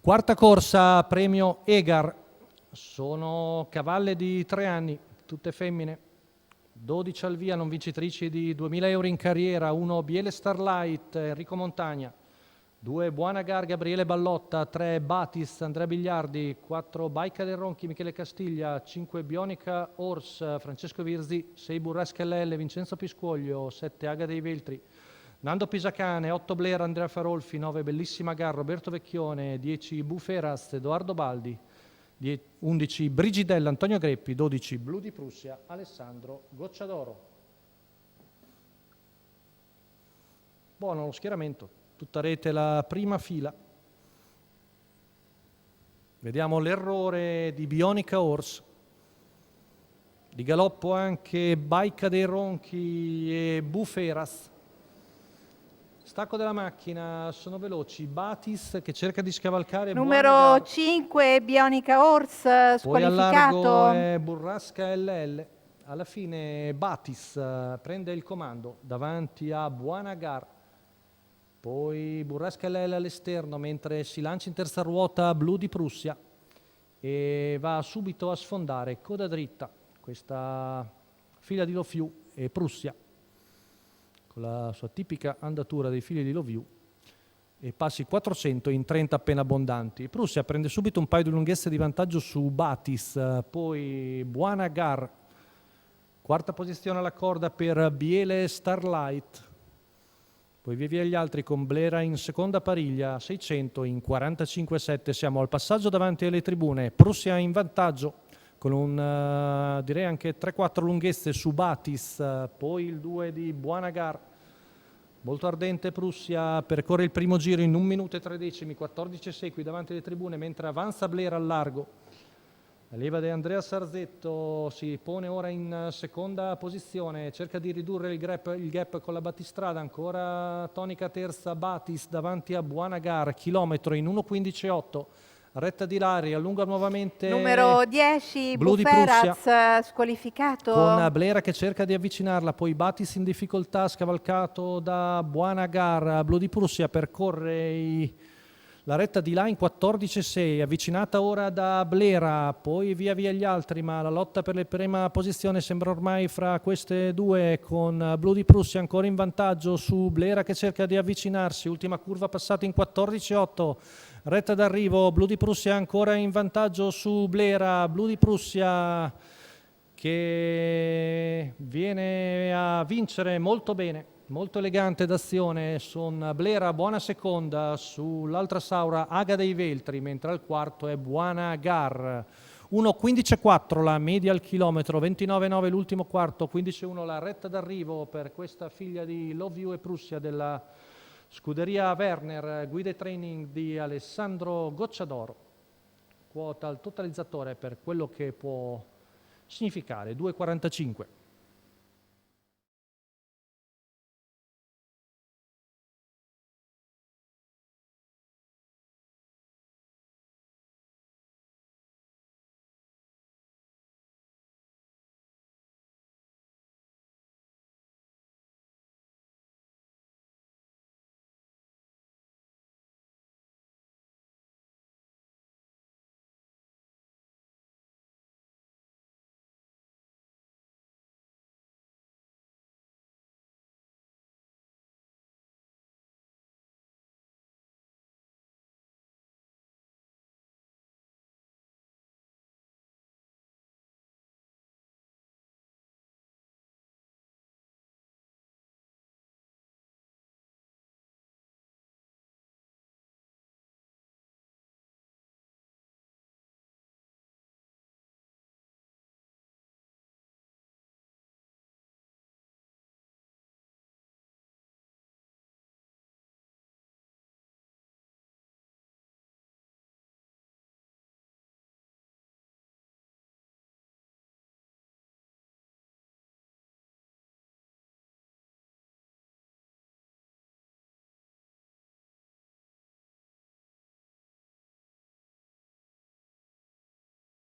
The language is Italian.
Quarta corsa, premio Egar. Sono cavalle di 3 anni, tutte femmine. 12 al via, non vincitrici di 2000 euro in carriera. 1 Biele Starlight, Enrico Montagna. 2 Buona Gar, Gabriele Ballotta. 3 Batis, Andrea Bigliardi. 4 Baica del Ronchi, Michele Castiglia. 5 Bionica Horse, Francesco Virzi. 6 Burrasca LL, Vincenzo Piscuoglio. 7 Aga dei Veltri, Nando Pisacane. 8 Blair, Andrea Farolfi. 9 Bellissima Gar, Roberto Vecchione. 10 Buferas, Edoardo Baldi. 11 Brigidella, Antonio Greppi. 12 Blu di Prussia, Alessandro Gocciadoro. Buono lo schieramento, tutta rete la prima fila. Vediamo l'errore di Bionica Horse. Di galoppo anche Baica dei Ronchi e Buferas. Stacco della macchina, sono veloci. Batis che cerca di scavalcare numero 5 Bionica Horse, poi a largo squalificato. è Burrasca LL. Alla fine Batis prende il comando davanti a Buona Gar. Poi Burrasca LL all'esterno, mentre si lancia in terza ruota Blu di Prussia e va subito a sfondare coda dritta questa figlia di Lofiu e Prussia, con la sua tipica andatura dei figli di Loviu, e passi 400 in 30 appena abbondanti. Prussia prende subito un paio di lunghezze di vantaggio su Batis, poi Buona Gar, quarta posizione alla corda per Biele Starlight, poi via gli altri con Blera in seconda pariglia, 600 in 45,7. Siamo al passaggio davanti alle tribune. Prussia in vantaggio con un direi anche 3-4 lunghezze su Batis, poi il 2 di Buona Gar. Molto ardente Prussia, percorre il primo giro in 1 minuto e 3 decimi, 14,6 qui davanti alle tribune, mentre avanza Blera al largo. La leva di Andrea Sarzetto si pone ora in seconda posizione, cerca di ridurre il gap con la battistrada, ancora tonica terza Batis davanti a Buona Gar, chilometro in 1,15,8. Retta di Lari, allunga nuovamente numero 10 Blu di Prussia, Buferaz, squalificato. con Blera che cerca di avvicinarla, poi Batis in difficoltà, scavalcato da Buona Gar. Blu di Prussia percorre la retta di là in 14,6, avvicinata ora da Blera, poi via gli altri, ma la lotta per la prima posizione sembra ormai fra queste due, con Blu di Prussia ancora in vantaggio su Blera che cerca di avvicinarsi. Ultima curva passata in 14,8, retta d'arrivo, Blu di Prussia ancora in vantaggio su Blera. Blu di Prussia che viene a vincere molto bene, molto elegante d'azione, con Blera buona seconda, sull'altra Saura Aga dei Veltri, mentre al quarto è Buona Gar. 1,15,4 la media al chilometro, 29,9 l'ultimo quarto, 15,1 la retta d'arrivo per questa figlia di Loviu e Prussia della scuderia Werner, guida e training di Alessandro Gocciadoro. Quota al totalizzatore per quello che può significare, 2,45.